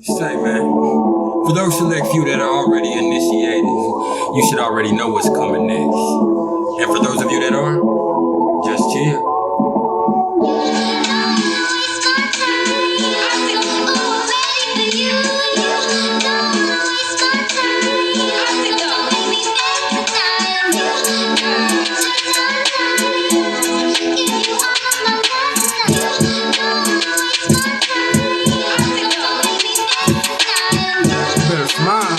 Say, man, for those select few that are already initiated, you should already know what's coming next. And for those of you that aren't, just chill. Better smile.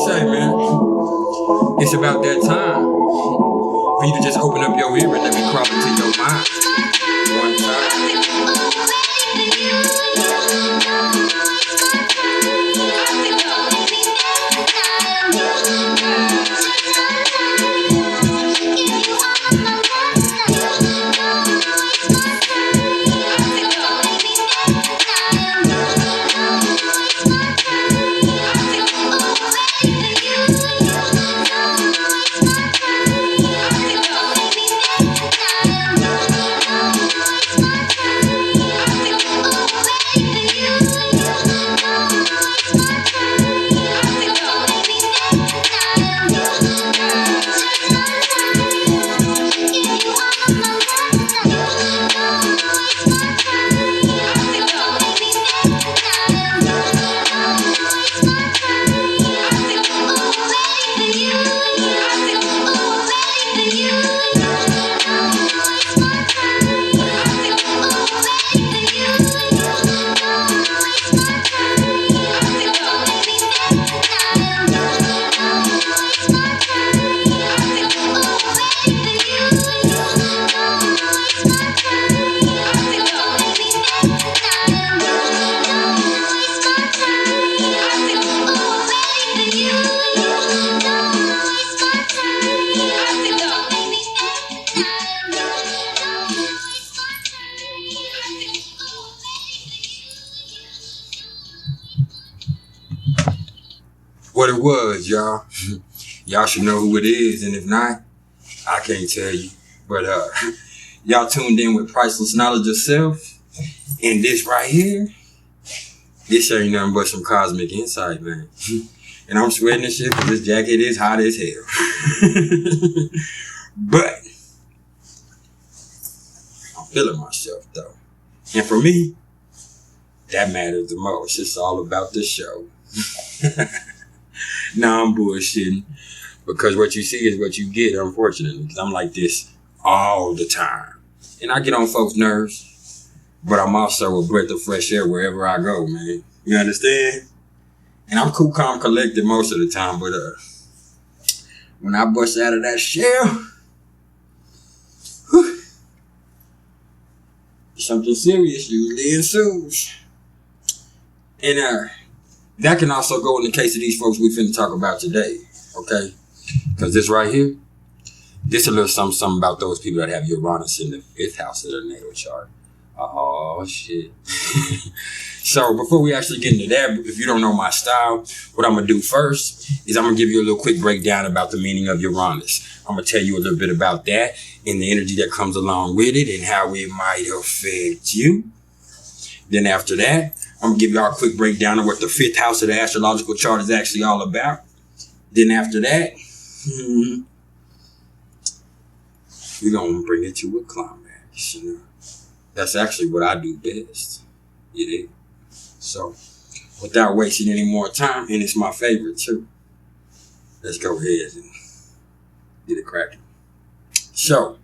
Say, man, it's about that time for you to just open up your ear and let me crawl into your mind. One time. What it was, y'all. Y'all should know who it is, and if not, I can't tell you. But y'all tuned in with Priceless Knowledge of Self, and this right here, this ain't nothing but some cosmic insight, man. And I'm sweating this shit because this jacket is hot as hell. But I'm feeling myself though. And for me, that matters the most. It's all about the show. Nah, I'm bullshitting. Because what you see is what you get, unfortunately. Because I'm like this all the time. And I get on folks' nerves. But I'm also a breath of fresh air wherever I go, man. You understand? And I'm cool, calm, collected most of the time. But when I bust out of that shell, something serious usually ensues. And that can also go in the case of these folks we finna talk about today, okay? Because this right here, this a little something about those people that have Uranus in the 5th house of their natal chart. Oh, shit. So before we actually get into that, if you don't know my style, what I'm going to do first is I'm going to give you a little quick breakdown about the meaning of Uranus. I'm going to tell you a little bit about that and the energy that comes along with it and how it might affect you. Then after that, I'm going to give y'all a quick breakdown of what the 5th house of the astrological chart is actually all about. Then after that, we're going to bring it to a climax. You know? That's actually what I do best. You dig? So, without wasting any more time, and it's my favorite too, let's go ahead and Get it cracking. So,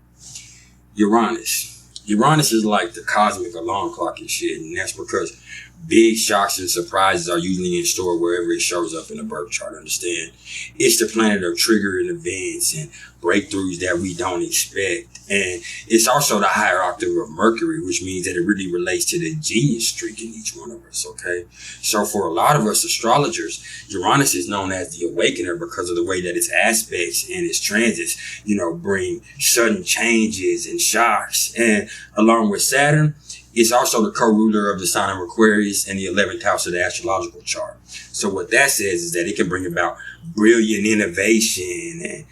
Uranus is like the cosmic alarm clock and shit, and that's because big shocks and surprises are usually in store wherever it shows up in the birth chart, understand? It's the planet of triggering events and breakthroughs that we don't expect. And it's also the higher octave of Mercury, which means that it really relates to the genius streak in each one of us, okay? So for a lot of us astrologers, Uranus is known as the awakener because of the way that its aspects and its transits, bring sudden changes and shocks. And along with Saturn, it's also the co-ruler of the sign of Aquarius and the 11th house of the astrological chart. So what that says is that it can bring about brilliant innovation and,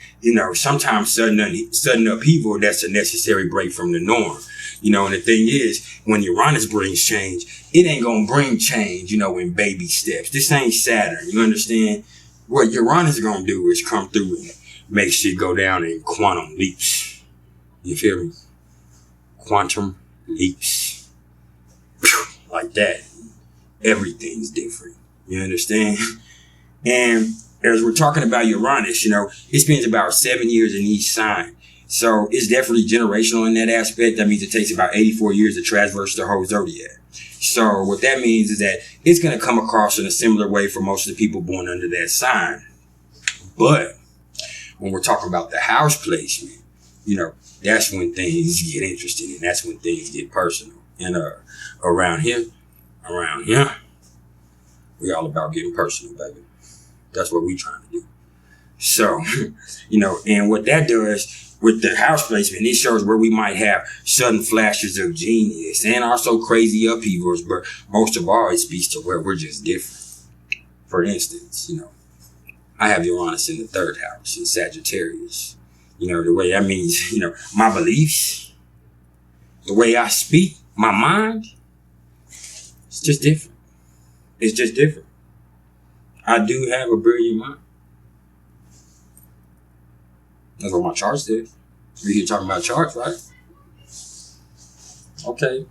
sometimes sudden upheaval that's a necessary break from the norm. And the thing is, when Uranus brings change, it ain't going to bring change, in baby steps. This ain't Saturn, you understand? What Uranus is going to do is come through and make shit go down in quantum leaps. You feel me? Quantum leaps. Like that. Everything's different. You understand? And as we're talking about Uranus, it spends about 7 years in each sign. So it's definitely generational in that aspect. That means it takes about 84 years to traverse the whole zodiac. So what that means is that it's going to come across in a similar way for most of the people born under that sign. But when we're talking about the house placement, that's when things get interesting and that's when things get personal. And around here, we all about getting personal, baby. That's what we trying to do. So, and what that does with the house placement, it shows where we might have sudden flashes of genius and also crazy upheavals, but most of all, it speaks to where we're just different. For instance, I have Uranus in the 3rd house in Sagittarius. The way that means, my beliefs, the way I speak, my mind, it's just different. It's just different. I do have a brilliant mind. That's what my chart says. We're here talking about charts, right? Okay.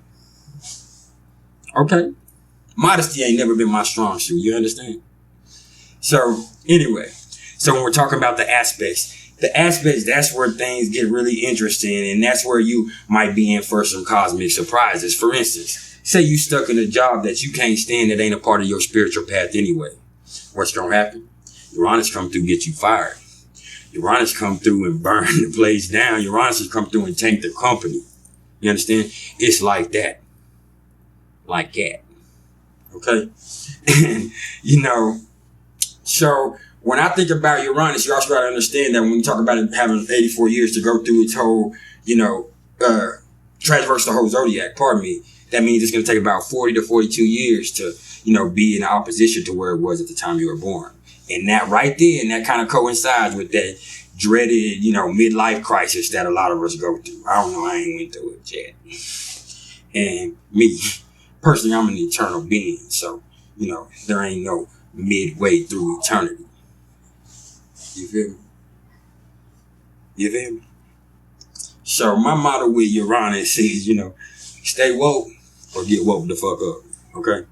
Modesty ain't never been my strong suit. You understand? So, anyway. So when we're talking about the aspects, that's where things get really interesting. And that's where you might be in for some cosmic surprises. For instance, say you stuck in a job that you can't stand that ain't a part of your spiritual path anyway. What's going to happen? Uranus come through and get you fired. Uranus come through and burn the place down. Uranus has come through and tank the company. You understand? It's like that. Like that. Okay? And, so when I think about Uranus, you also got to understand that when you talk about it having 84 years to go through its whole, traverse the whole zodiac, that means it's going to take about 40 to 42 years to, be in opposition to where it was at the time you were born. And that right there, and that kind of coincides with that dreaded, midlife crisis that a lot of us go through. I don't know, I ain't went through it yet. And me, personally, I'm an eternal being. So, there ain't no midway through eternity. You feel me? So my motto with Uranus is, stay woke or get woke the fuck up. Okay?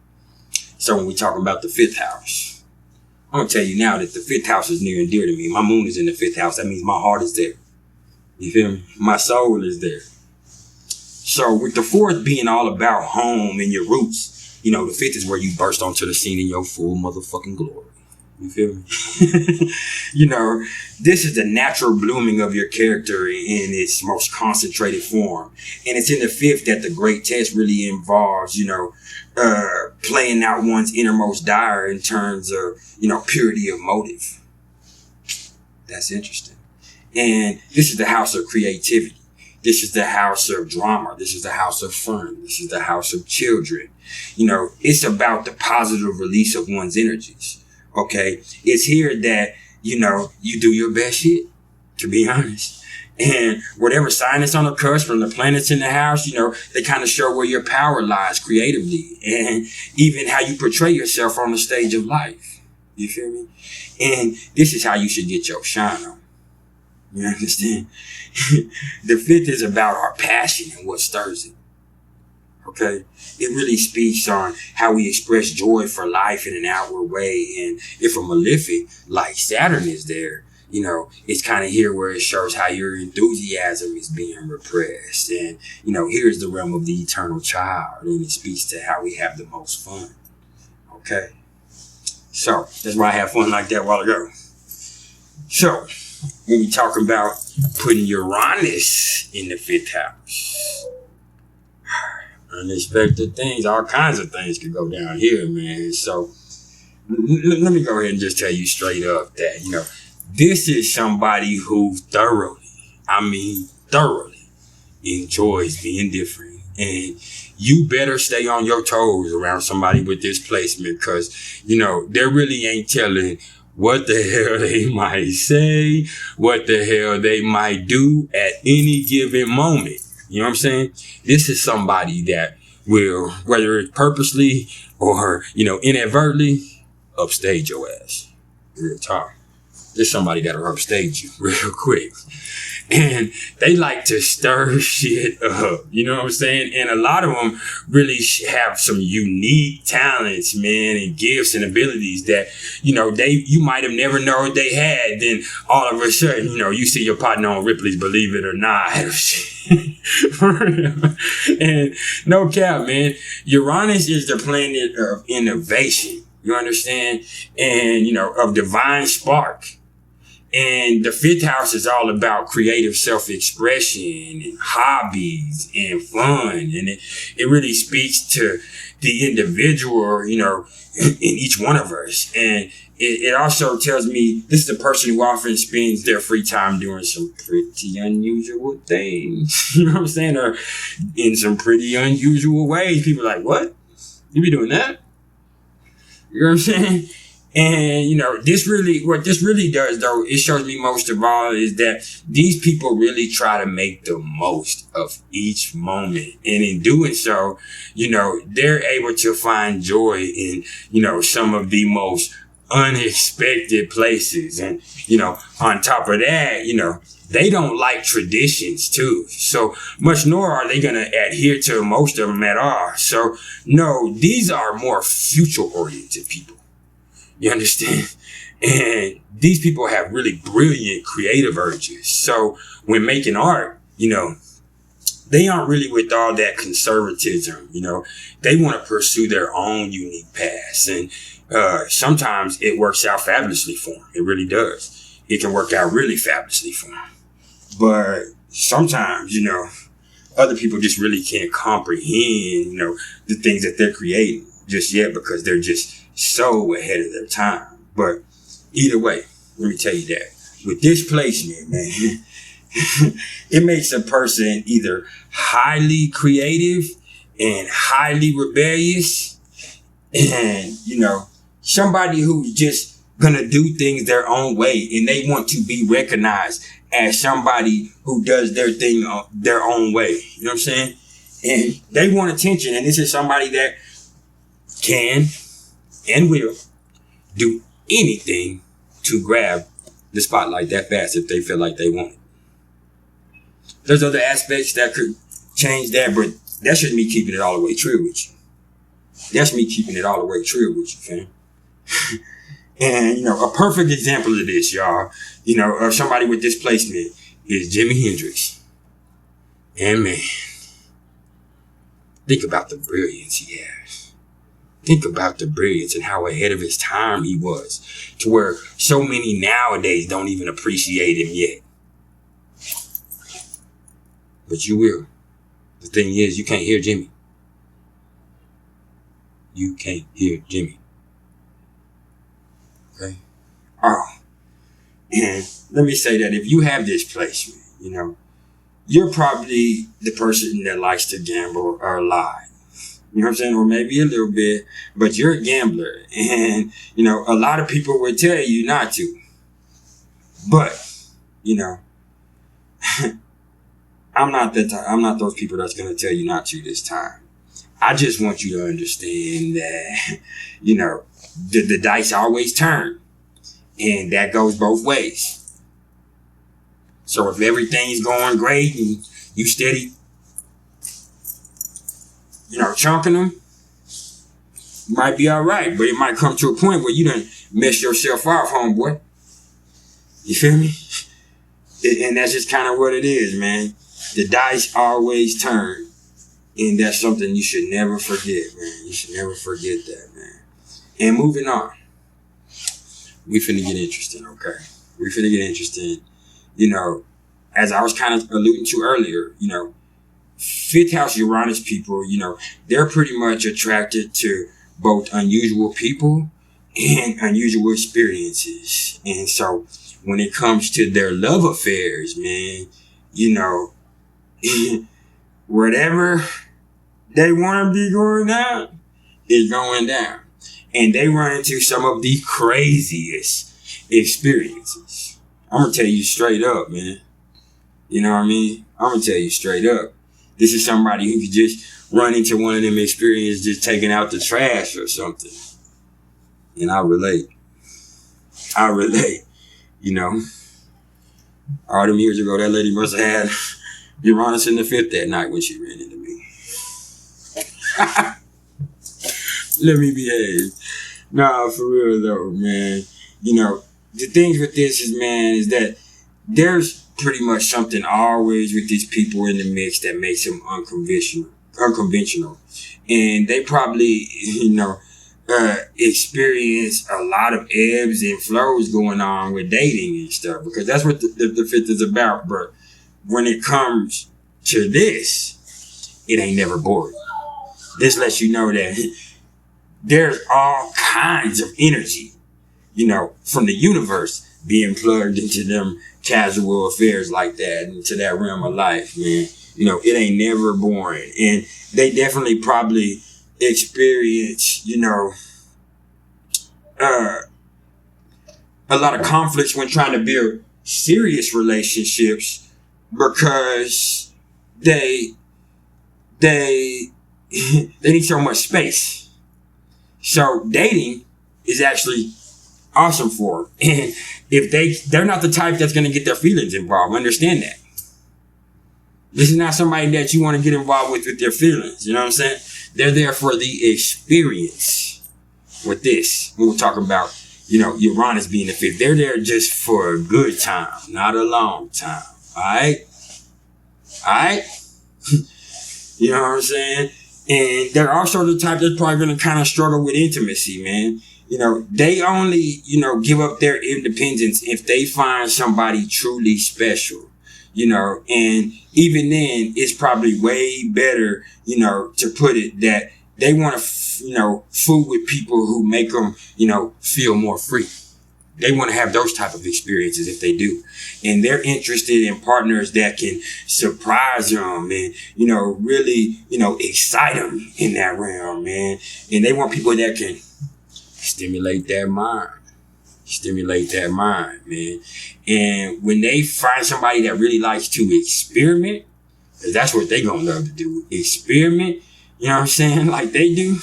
So when we talk about the 5th house, I'm going to tell you now that the 5th house is near and dear to me. My moon is in the 5th house. That means my heart is there. You feel me? My soul is there. So with the 4th being all about home and your roots, the 5th is where you burst onto the scene in your full motherfucking glory. You feel me? This is the natural blooming of your character in its most concentrated form. And it's in the 5th that the great test really involves, playing out one's innermost desire in terms of, purity of motive. That's interesting. And this is the house of creativity. This is the house of drama. This is the house of fun. This is the house of children. It's about the positive release of one's energies. Okay, it's here that, you do your best shit, to be honest. And whatever sign is on the cusp from the planets in the house, they kind of show where your power lies creatively and even how you portray yourself on the stage of life. You feel me? And this is how you should get your shine on. You understand? The 5th is about our passion and what stirs it. Okay, it really speaks on how we express joy for life in an outward way. And if a malefic like Saturn is there, it's kind of here where it shows how your enthusiasm is being repressed. And, here's the realm of the eternal child. And it speaks to how we have the most fun. Okay? So, that's why I had fun like that a while ago. So, when we talk about putting Uranus in the 5th house, unexpected things, all kinds of things could go down here, man. So, let me go ahead and just tell you straight up that, this is somebody who thoroughly enjoys being different. And you better stay on your toes around somebody with this placement, because, there really ain't telling what the hell they might say, what the hell they might do at any given moment. You know what I'm saying? This is somebody that will, whether it's purposely or, inadvertently, upstage your ass. Real talk. There's somebody that'll upstage you real quick. And they like to stir shit up. You know what I'm saying? And a lot of them really have some unique talents, man, and gifts and abilities that, you might have never known they had. Then all of a sudden, you see your partner on Ripley's Believe It or Not. And no cap, man. Uranus is the planet of innovation. You understand? And, of divine spark. And the 5th house is all about creative self-expression and hobbies and fun. And it really speaks to the individual, in each one of us. And it also tells me this is the person who often spends their free time doing some pretty unusual things. You know what I'm saying? Or in some pretty unusual ways. People are like, what? You be doing that? You know what I'm saying? And, what this really does, though, it shows me most of all is that these people really try to make the most of each moment. And in doing so, they're able to find joy in, some of the most unexpected places. And, on top of that, they don't like traditions too. So much nor are they going to adhere to most of them at all. So no, these are more future oriented people. You understand? And these people have really brilliant creative urges. So when making art, they aren't really with all that conservatism. They want to pursue their own unique paths. And sometimes it works out fabulously for them. It really does. It can work out really fabulously for them. But sometimes, other people just really can't comprehend, the things that they're creating just yet because they're just so ahead of their time. But either way, let me tell you that with this placement, man, it makes a person either highly creative and highly rebellious and, somebody who's just gonna do things their own way and they want to be recognized as somebody who does their thing their own way. You know what I'm saying? And they want attention. And this is somebody that can and will do anything to grab the spotlight that fast if they feel like they want it. There's other aspects that could change that, but that's just me keeping it all the way true with you. That's me keeping it all the way true with you, fam. And, a perfect example of this, y'all, of somebody with this placement is Jimi Hendrix. And man, think about the brilliance he has. Think about the brilliance and how ahead of his time he was, to where so many nowadays don't even appreciate him yet. But you will. The thing is, you can't hear Jimmy. You can't hear Jimmy. Okay? Oh. And let me say that if you have this placement, you're probably the person that likes to gamble or lie. You know what I'm saying? Or maybe a little bit, but you're a gambler. And, a lot of people would tell you not to. But, I'm not those people that's going to tell you not to this time. I just want you to understand that, the dice always turn. And that goes both ways. So if everything's going great and you steady, chunking them, you might be all right. But it might come to a point where you done mess yourself off, homeboy. You feel me? And that's just kind of what it is, man. The dice always turn. And that's something you should never forget, man. You should never forget that, man. And moving on. We finna get interesting, okay? We finna get interesting. You know, as I was kind of alluding to earlier, you know, fifth house Uranus people, you know, they're pretty much attracted to both unusual people and unusual experiences. And so when it comes to their love affairs, man, you know, whatever they want to be going down is going down. And they run into some of the craziest experiences. I'm going to tell you straight up, man. You know what I mean? I'm going to tell you straight up. This is somebody who could just run into one of them experiences just taking out the trash or something. And I relate. You know. All them years ago, that lady must have had Uranus in the fifth that night when she ran into me. Let me behave. Nah, for real though, man. You know, the things with this is that there's pretty much something always with these people in the mix that makes them unconventional. And they probably, you know, experience a lot of ebbs and flows going on with dating and stuff, because that's what the fifth is about. But when it comes to this, it ain't never boring. This lets you know that there's all kinds of energy, you know, from the universe being plugged into them casual affairs like that, into that realm of life, man. You know, it ain't never boring. And they definitely probably experience, you know, a lot of conflicts when trying to build serious relationships, because they need so much space. So dating is actually awesome for them. And if they're not the type that's going to get their feelings involved, understand that. This is not somebody that you want to get involved with their feelings. You know what I'm saying? They're there for the experience with this. When we're talking about, you know, Uranus being the fifth, they're there just for a good time, not a long time. All right? You know what I'm saying? And they're also the type that's probably going to kind of struggle with intimacy, man. You know, they only, you know, give up their independence if they find somebody truly special, you know, and even then it's probably way better, you know, to put it that they want to, you know, fool with people who make them, you know, feel more free. They want to have those type of experiences if they do. And they're interested in partners that can surprise them and, you know, really, you know, excite them in that realm, man. And they want people that can stimulate that mind, man. And when they find somebody that really likes to experiment, because that's what they gonna love to do, experiment, you know what I'm saying, like they do,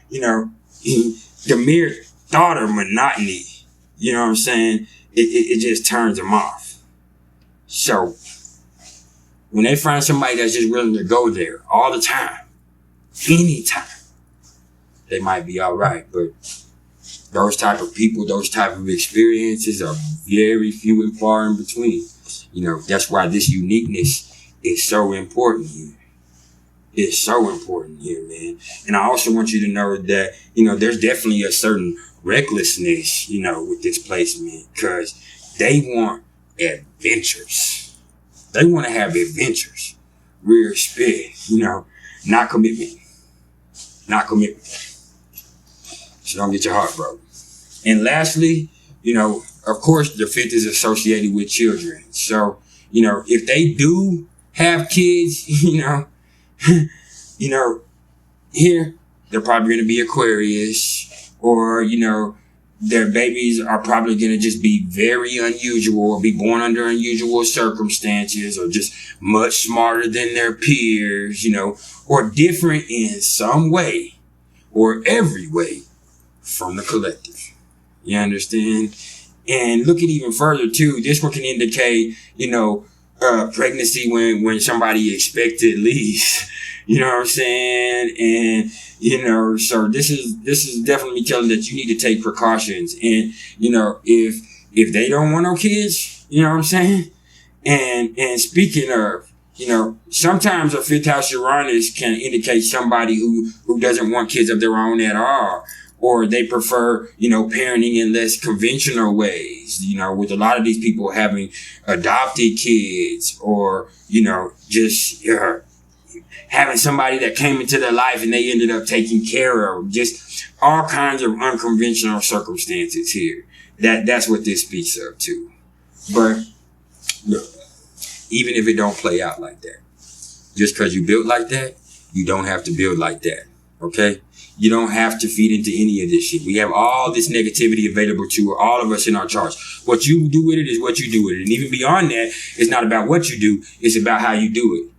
you know, the mere thought of monotony, you know what I'm saying, it just turns them off. So when they find somebody that's just willing to go there all the time, anytime, they might be all right. But those type of people, those type of experiences are very few and far in between. You know, that's why this uniqueness is so important here. It's so important here, man. And I also want you to know that, you know, there's definitely a certain recklessness, you know, with this placement, because they want adventures. They want to have adventures. Real spit, you know, not commitment. So don't get your heart broken. And lastly, you know, of course, the fifth is associated with children. So, you know, if they do have kids, you know, here, they're probably going to be Aquarius, or, you know, their babies are probably going to just be very unusual, or be born under unusual circumstances, or just much smarter than their peers, you know, or different in some way or every way from the collective. You understand? And look at even further too. This one can indicate, you know, pregnancy when somebody expected leaves. You know what I'm saying? And, you know, so this is definitely telling that you need to take precautions. And, you know, if if they don't want no kids, you know what I'm saying? And speaking of, sometimes a fifth house Uranus can indicate somebody who doesn't want kids of their own at all, or they prefer, parenting in less conventional ways, with a lot of these people having adopted kids, or, just having somebody that came into their life and they ended up taking care of, just all kinds of unconventional circumstances here. That's what this speaks of too. But look, even if it don't play out like that, just because you built like that, you don't have to build like that. Okay? You don't have to feed into any of this shit. We have all this negativity available to all of us in our charts. What you do with it is what you do with it. And even beyond that, it's not about what you do, it's about how you do it.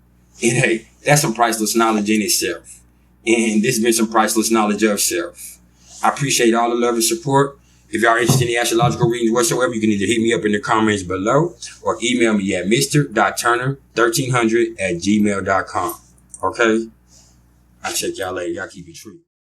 And hey, that's some priceless knowledge in itself. And this has been some priceless knowledge of self. I appreciate all the love and support. If y'all are interested in the astrological readings whatsoever, you can either hit me up in the comments below or email me at mr.turner1300@gmail.com. Okay? I'll check y'all later. Y'all keep it true.